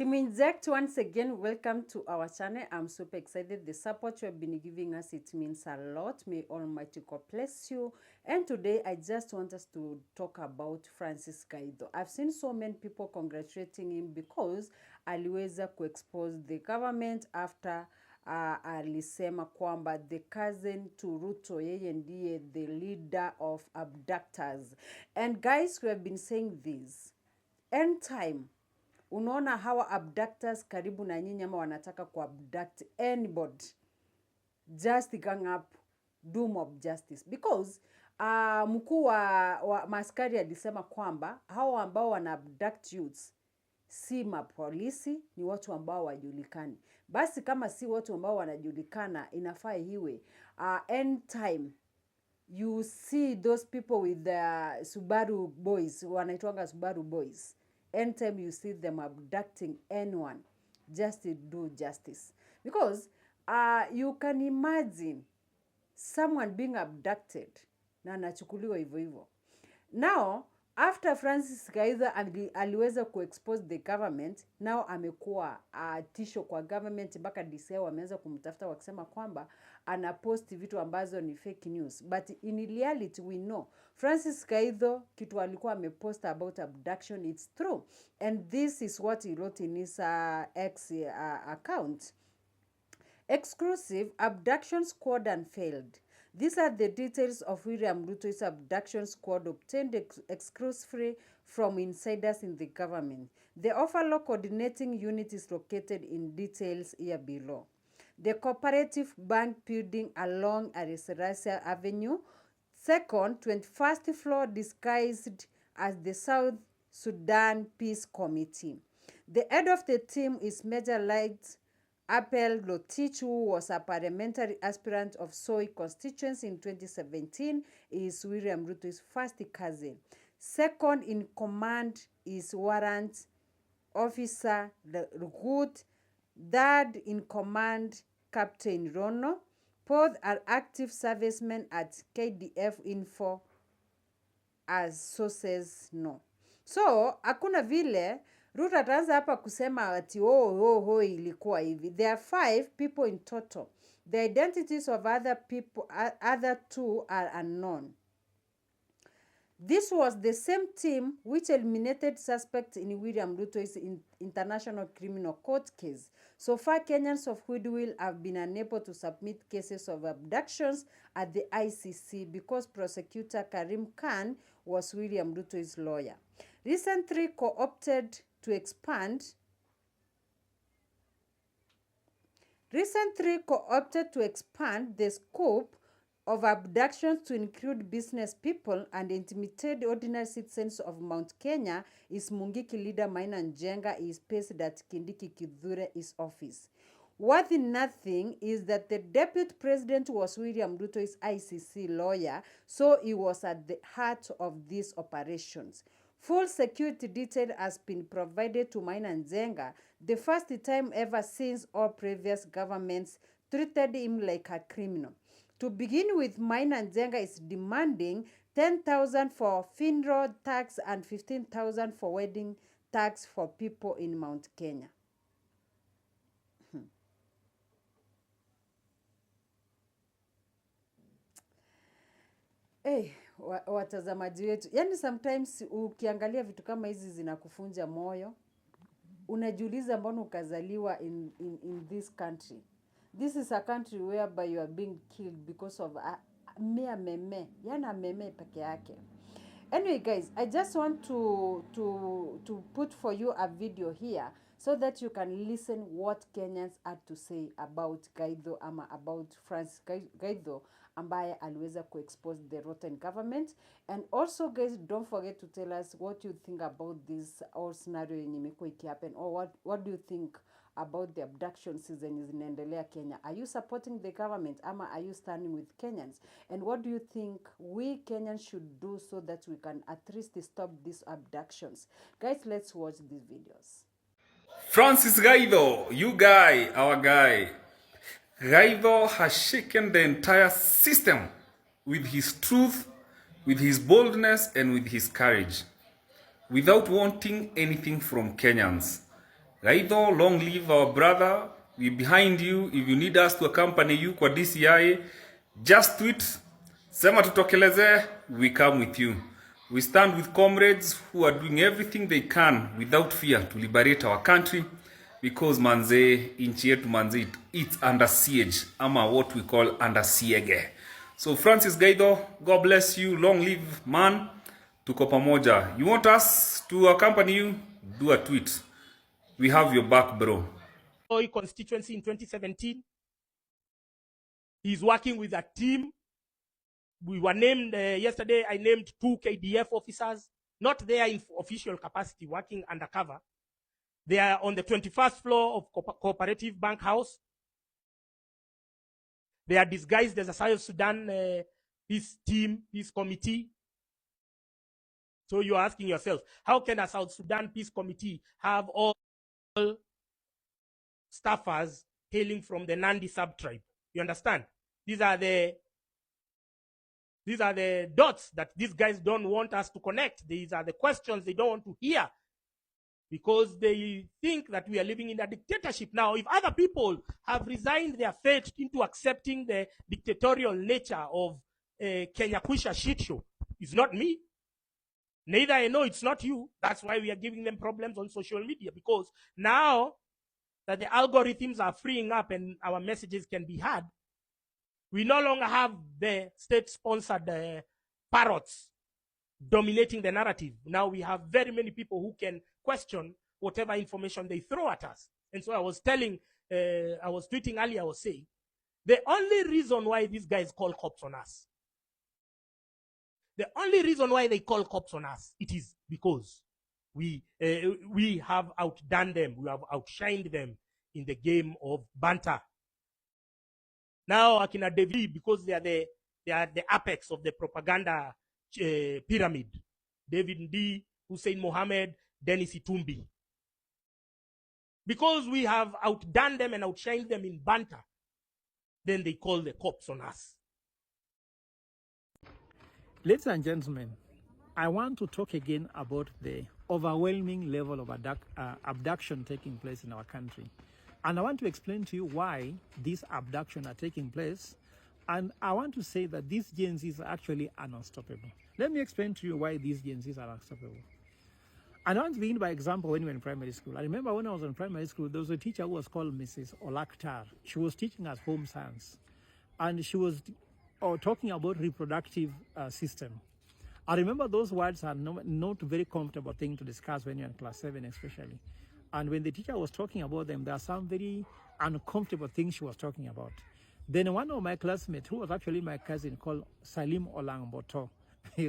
Team Inject, once again, welcome to our channel. I'm super excited. The support you have been giving us, it means a lot. May Almighty God bless you. And today, I just want us to talk about Francis Gaido. I've seen so many people congratulating him because aliweza kuexpose the government after alisema kwamba the cousin to RUTO, yeye ndiye the leader of abductors. And guys, we have been saying this. End time, unaona hawa abductors karibu na nyinyi ama wanataka kuabduct anybody, just gang up, do mob justice. Because mkuu wa maskari alisema kwamba hawa ambao wana abduct youths si mapolisi, ni watu ambao wajulikani. Basi kama si watu ambao wanajulikana, inafaa iwe end time you see those people with the Subaru boys, wanaitwanga Subaru boys. Anytime you see them abducting anyone, just to do justice. Because you can imagine someone being abducted na anachukuliwa hivyo hivyo. Now, after Francis Gaido aliweza kuexpose the government, now amekuwa tisho kwa government, mpaka DCI wameanza kumtafuta wakisema kwamba anapost vitu ambazo ni fake news. But in reality we know Francis Gaido kitu alikuwa amepost about abduction, it's true. And this is what he wrote in his X account. Exclusive, abduction squad unveiled. These are the details of William Ruto's abduction squad obtained exclusively from insiders in the government. The overall coordinating unit is located in details here below. The Cooperative Bank building along Arisarasia Avenue, second, 21st floor, disguised as the South Sudan Peace Committee. The head of the team is Major Light Apel Lotich, who was a parliamentary aspirant of Soy constituency in 2017, is William Ruto's first cousin. Second in command is Warrant Officer Rugut. Third in command, Captain Rono. Both are active servicemen at KDF Info, as sources know. So, hakuna vile Ruto ataanza hapa kusema ati ilikuwa hivi. There are 5 people in total. The identities of other 2 are unknown. This was the same team which eliminated suspects in William Ruto's international criminal court case. So far, Kenyans of goodwill have been unable to submit cases of abductions at the ICC because prosecutor Karim Khan was William Ruto's lawyer. Recently co-opted to expand the scope of abductions to include business people and intimidate ordinary citizens of Mount Kenya is Mungiki leader Maina Njenga is based at Kindiki Kithure's office. Worthy nothing is that the deputy president was William Ruto's ICC lawyer, so he was at the heart of these operations. Full security detail has been provided to Maina Njenga, the first time ever since all previous governments treated him like a criminal. To begin with, Maina Njenga is demanding 10,000 for funeral tax and 15,000 for wedding tax for people in Mount Kenya. Hey, watazamaji wetu, yani sometimes ukiangalia vitu kama hizi zinakufunja moyo. Unajiuliza mbona ukazaliwa in this country. This is a country whereby you are being killed because of a mere meme. Yana meme peke yake. Anyway guys, I just want to put for you a video here so that you can listen what Kenyans had to say about Gaido ama about Francis Gaido ambaye aliweza kuexpose the rotten government. And also guys, don't forget to tell us what you think about this whole scenario yenye imekuwa ikihappen, or what do you think about the abduction season zinaendelea Kenya. Are you supporting the government ama are you standing with Kenyans? And what do you think we Kenyans should do so that we can at least stop these abductions? Guys, let's watch these videos. Francis Gaido, you guy, our guy. Gaido has shaken the entire system with his truth, with his boldness, and with his courage, without wanting anything from Kenyans. Gaitho, long live our brother. We're behind you. If you need us to accompany you kwa DCI, just tweet, sema tutokeleze, we come with you. We stand with comrades who are doing everything they can without fear to liberate our country, because manze, inchi yetu manze, it's under siege, ama what we call under siege. So Francis Gaitho, God bless you, long live man, tuko pamoja. You want us to accompany you? Do a tweet. We have your back, bro. Constituency in 2017. He's working with a team. We were named yesterday. I named 2 KDF officers, not there in official capacity, working undercover. They are on the 21st floor of Cooperative Bank House. They are disguised as a South Sudan peace team, peace committee. So you are asking yourself, how can a South Sudan peace committee have all staffers hailing from the Nandi sub-tribe? You understand? These are the dots that these guys don't want us to connect. These are the questions they don't want to hear, because they think that we are living in a dictatorship. Now, if other people have resigned their fate into accepting the dictatorial nature of Kenya Kwisha shit show, it's not me. Neither I know it's not you. That's why we are giving them problems on social media, because now that the algorithms are freeing up and our messages can be heard, we no longer have the state-sponsored parrots dominating the narrative. Now we have very many people who can question whatever information they throw at us. And so I was tweeting earlier, I was saying, the only reason why these guys call cops on us, the only reason why they call cops on us, it is because we have outdone them, we have outshined them in the game of banter. Now, Akina David, because they are the apex of the propaganda pyramid. David Ndi, Hussein Mohammed, Dennis Itumbi. Because we have outdone them and outshined them in banter, then they call the cops on us. Ladies and gentlemen, I want to talk again about the overwhelming level of abduction taking place in our country. And I want to explain to you why these abductions are taking place. And I want to say that these Gen Zs are actually unstoppable. Let me explain to you why these Gen Zs are unstoppable. And I want to begin by example when we were in primary school. I remember when I was in primary school, there was a teacher who was called Mrs. Olaktar. She was teaching us home science. And she was talking about reproductive system. I remember those words are not very comfortable thing to discuss when you're in class 7 especially. And when the teacher was talking about them, there are some very uncomfortable things she was talking about. Then one of my classmates, who was actually my cousin, called Salim Olangboto.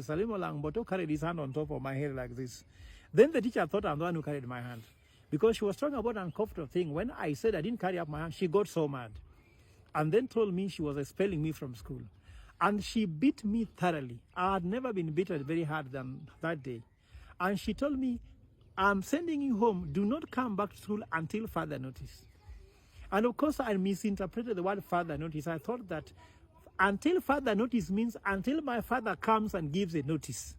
Salim Olangboto carried his hand on top of my head like this. Then the teacher thought I'm the one who carried my hand, because she was talking about an uncomfortable thing. When I said I didn't carry up my hand, she got so mad. And then told me she was expelling me from school. And she beat me thoroughly. I had never been beaten very hard than that day. And she told me, I'm sending you home. Do not come back to school until further notice. And of course, I misinterpreted the word further notice. I thought that until further notice means until my father comes and gives a notice.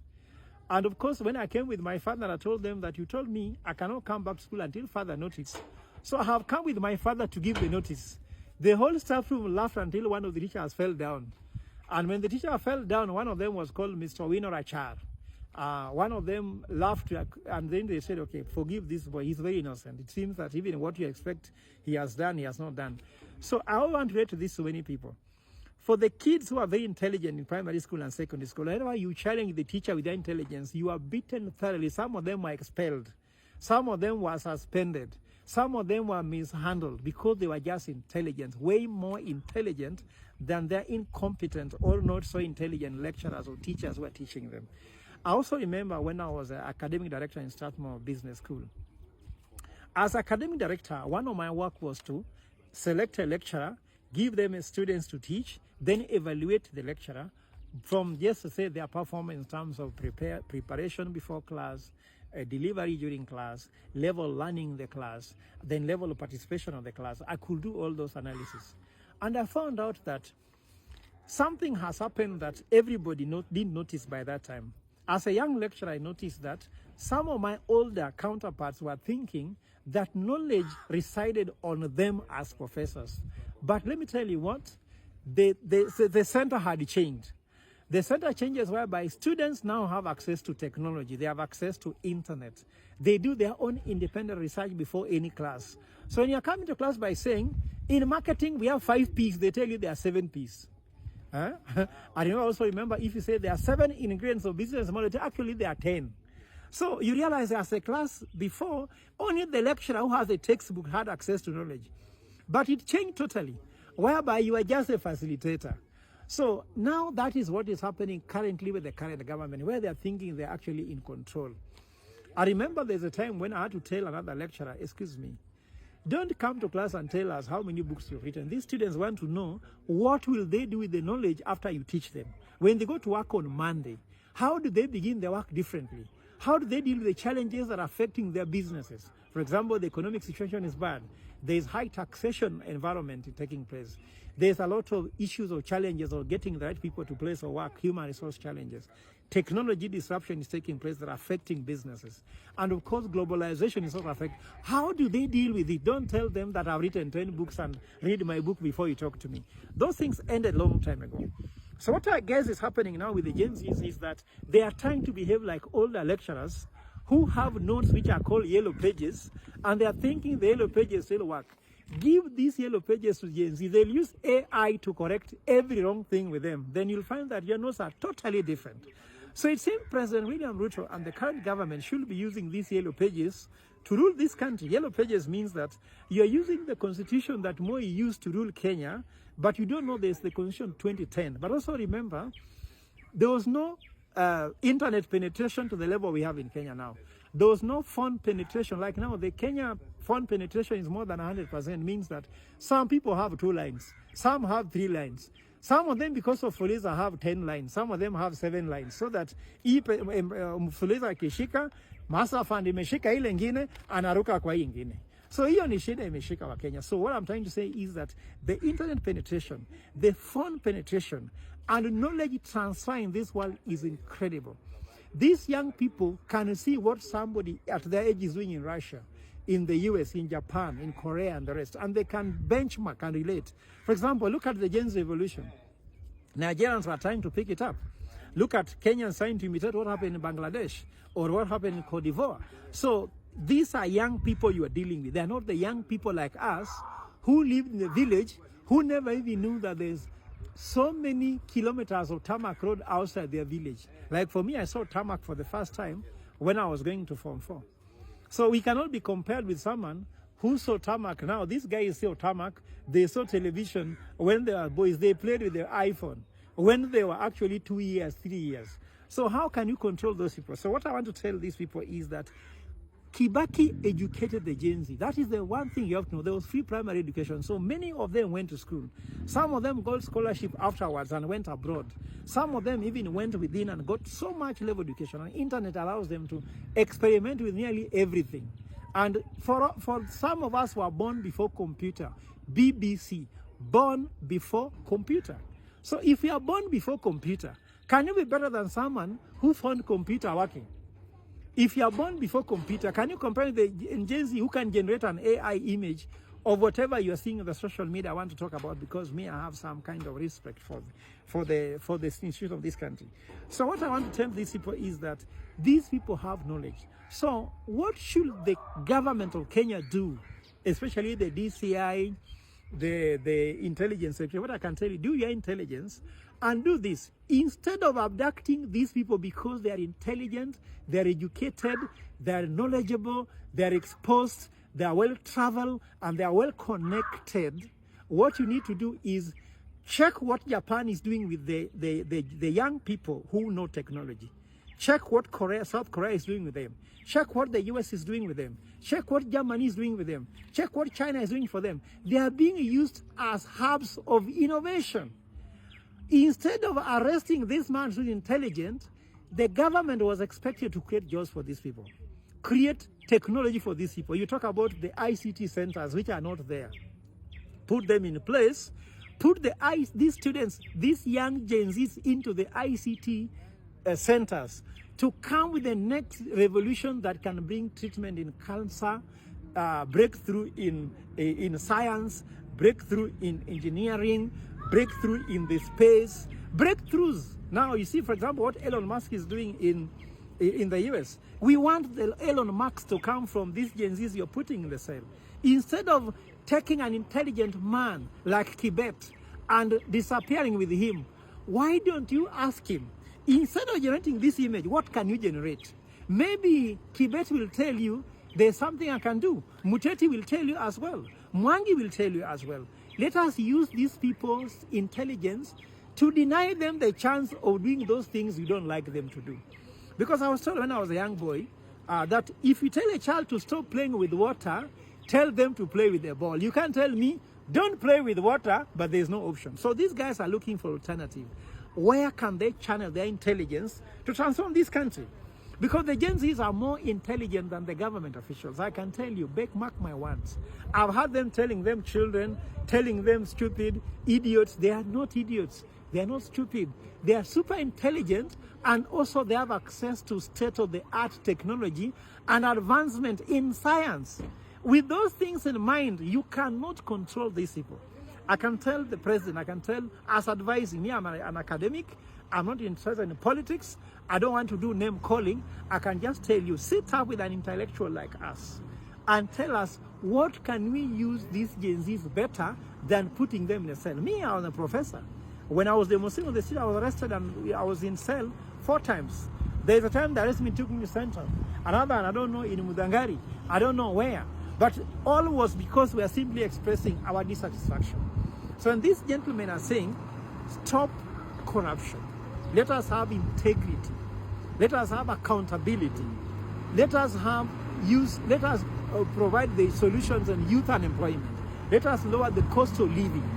And of course, when I came with my father, I told them that you told me I cannot come back to school until further notice. So I have come with my father to give the notice. The whole staff room laughed until one of the teachers fell down. And when the teacher fell down, one of them was called Mr. Wino Rachar. One of them laughed, and then they said, okay, forgive this boy, he's very innocent. It seems that even what you expect he has done, he has not done. So I want to relate to this to many people. For the kids who are very intelligent in primary school and secondary school, whenever you challenge the teacher with their intelligence, you are beaten thoroughly. Some of them were expelled. Some of them were suspended. Some of them were mishandled because they were just intelligent, way more intelligent than their incompetent or not so intelligent lecturers or teachers who were teaching them. I also remember when I was an academic director in Strathmore Business School. As academic director, one of my work was to select a lecturer, give them students to teach, then evaluate the lecturer from just to say their performance in terms of preparation before class, delivery during class, level learning in the class, then level of participation of the class. I could do all those analyses. And I found out that something has happened that everybody didn't notice by that time. As a young lecturer, I noticed that some of my older counterparts were thinking that knowledge resided on them as professors. But let me tell you what, the center had changed. The center changes whereby students now have access to technology. They have access to internet. They do their own independent research before any class. So when you're coming to class by saying, in marketing, we have 5 Ps, they tell you there are 7 Ps. Huh? And you also remember, if you say there are 7 ingredients of business model, actually there are 10. So you realize as a class before, only the lecturer who has a textbook had access to knowledge. But it changed totally, whereby you are just a facilitator. So now that is what is happening currently with the current government, where they're thinking they're actually in control. I remember there's a time when I had to tell another lecturer, excuse me, don't come to class and tell us how many books you've written. These students want to know what will they do with the knowledge after you teach them. When they go to work on Monday, how do they begin their work differently? How do they deal with the challenges that are affecting their businesses? For example, the economic situation is bad. There is high taxation environment taking place. There's a lot of issues or challenges of getting the right people to place or work, human resource challenges. Technology disruption is taking place that are affecting businesses. And of course, globalization is also affecting. How do they deal with it? Don't tell them that I've written 10 books and read my book before you talk to me. Those things ended a long time ago. So what I guess is happening now with the Gen Zs is that they are trying to behave like older lecturers who have notes which are called yellow pages, and they are thinking the yellow pages still work. Give these yellow pages to Gen Z. They'll use AI to correct every wrong thing with them. Then you'll find that your notes are totally different. So it seems President William Ruto and the current government should be using these yellow pages to rule this country. Yellow pages means that you're using the constitution that Moi used to rule Kenya, but you don't know there's the constitution 2010. But also remember, there was no internet penetration to the level we have in Kenya now. There was no phone penetration. Like now, the Kenya phone penetration is more than 100%, means that some people have 2 lines, some have 3 lines. Some of them, because of Fuliza, have 10 lines. Some of them have 7 lines. So that Fuliza akishika, Master Fund imeshika ile ingine, anaruka kwa ingine. So hiyo ni shida imeshika wa Kenya. So what I'm trying to say is that the internet penetration, the phone penetration, and knowledge transfer in this world is incredible. These young people can see what somebody at their age is doing in Russia, in the US, in Japan, in Korea, and the rest. And they can benchmark and relate. For example, look at the Gen Z revolution. Nigerians are trying to pick it up. Look at Kenyans trying to imitate what happened in Bangladesh or what happened in Cote d'Ivoire. So these are young people you are dealing with. They are not the young people like us who live in the village, who never even knew that there's so many kilometers of tarmac road outside their village. Like for me, I saw tarmac for the first time when I was going to Form 4. So we cannot be compared with someone who saw tarmac now. These guys saw tarmac, they saw television when they were boys, they played with their iPhone when they were actually 2 years, 3 years. So how can you control those people? So what I want to tell these people is that Kibaki educated the Gen Z. That is the one thing you have to know. There was free primary education. So many of them went to school. Some of them got scholarship afterwards and went abroad. Some of them even went within and got so much level education. And internet allows them to experiment with nearly everything. And for some of us who are born before computer, BBC, born before computer. So if you are born before computer, can you be better than someone who found computer working? If you are born before computer, can you compare the Gen Z who can generate an AI image of whatever you are seeing in the social media I want to talk about? Because me, I have some kind of respect for the institution of this country. So what I want to tell these people is that these people have knowledge. So what should the government of Kenya do, especially the DCI, the intelligence secretary? What I can tell you, do your intelligence and do this. Instead of abducting these people because they are intelligent, they are educated, they are knowledgeable, they are exposed, they are well-traveled, and they are well-connected, what you need to do is check what Japan is doing with the young people who know technology. Check what South Korea is doing with them. Check what the US is doing with them. Check what Germany is doing with them. Check what China is doing for them. They are being used as hubs of innovation. Instead of arresting this man who's intelligent, the government was expected to create jobs for these people, create technology for these people. You talk about the ICT centers, which are not there. Put them in place, put these students, these young Gen Zs into the ICT centers. to come with the next revolution that can bring treatment in cancer, breakthrough in science, breakthrough in engineering, breakthrough in the space, breakthroughs. Now you see, for example, what Elon Musk is doing in the US. We want the Elon Musk to come from these Gen Zs you're putting in the cell. Instead of taking an intelligent man like Tibet and disappearing with him, why don't you ask him, instead of generating this image, what can you generate? Maybe Tibet will tell you, there's something I can do. Muteti will tell you as well. Mwangi will tell you as well. Let us use these people's intelligence to deny them the chance of doing those things we don't like them to do. Because I was told when I was a young boy that if you tell a child to stop playing with water, tell them to play with a ball. You can't tell me, don't play with water, but there's no option. So these guys are looking for alternative. Where can they channel their intelligence to transform this country? Because the Gen Zs are more intelligent than the government officials. I can tell you, mark my words. I've heard them telling them children, telling them stupid, idiots. They are not idiots. They are not stupid. They are super intelligent, and also they have access to state-of-the-art technology and advancement in science. With those things in mind, you cannot control these people. I can tell the president, I can tell us advising me, I'm an academic, I'm not interested in politics, I don't want to do name calling. I can just tell you, sit up with an intellectual like us and tell us what can we use these Gen Zs better than putting them in a cell. Me, I was a professor. When I was the Muslim of the city, I was arrested and I was in cell 4 times. There's a time they arrested me, took me to Central. Another, I don't know, in Mudangari. I don't know where. But all was because we are simply expressing our dissatisfaction. So when these gentlemen are saying, stop corruption, let us have integrity, let us have accountability, let us provide the solutions on youth unemployment, let us lower the cost of living.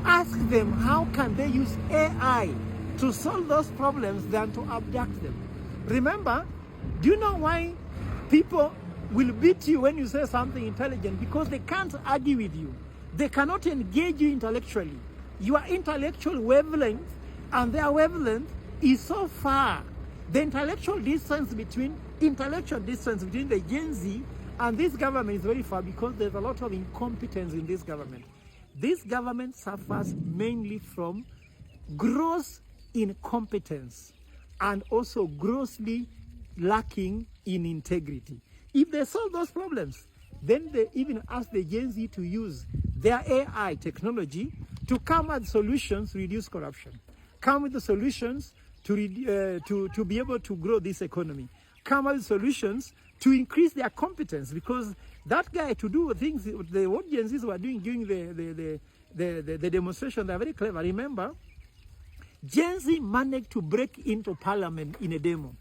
Ask them how can they use AI to solve those problems than to abduct them. Remember, do you know why people will beat you when you say something intelligent? Because they can't argue with you. They cannot engage you intellectually. Your intellectual wavelength and their wavelength is so far. The intellectual distance between the Gen Z and this government is very far because there's a lot of incompetence in this government. This government suffers mainly from gross incompetence and also grossly lacking in integrity. If they solve those problems, then they even ask the Gen Z to use their AI technology to come with solutions to reduce corruption, come with the solutions to be able to grow this economy, come with solutions to increase their competence, because that guy to do things, what Gen Zs were doing during the demonstration, they're very clever. Remember, Gen Z managed to break into parliament in a demo.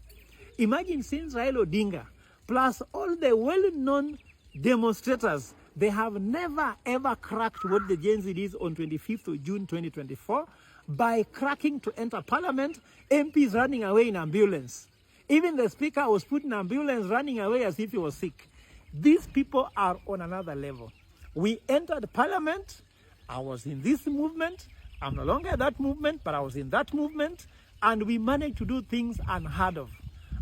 Imagine since Raila Odinga, plus all the well-known demonstrators, they have never ever cracked what the Gen Z did on 25th of June 2024 by cracking to enter parliament, MPs running away in ambulance. Even the speaker was put in ambulance running away as if he was sick. These people are on another level. We entered parliament. I was in this movement. I'm no longer that movement, but I was in that movement. And we managed to do things unheard of.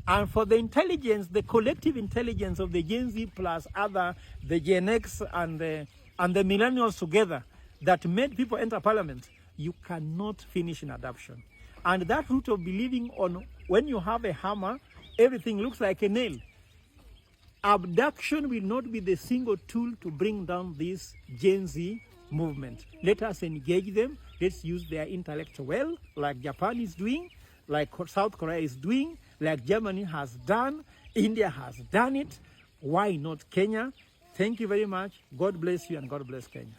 And for the intelligence, the collective intelligence of the Gen Z plus the Gen X and the millennials together that made people enter parliament, you cannot finish in adoption. And that root of believing on when you have a hammer, everything looks like a nail. Abduction will not be the single tool to bring down this Gen Z movement. Let us engage them. Let's use their intellect well, like Japan is doing, like South Korea is doing, like Germany has done, India has done it. Why not Kenya? Thank you very much. God bless you and God bless Kenya.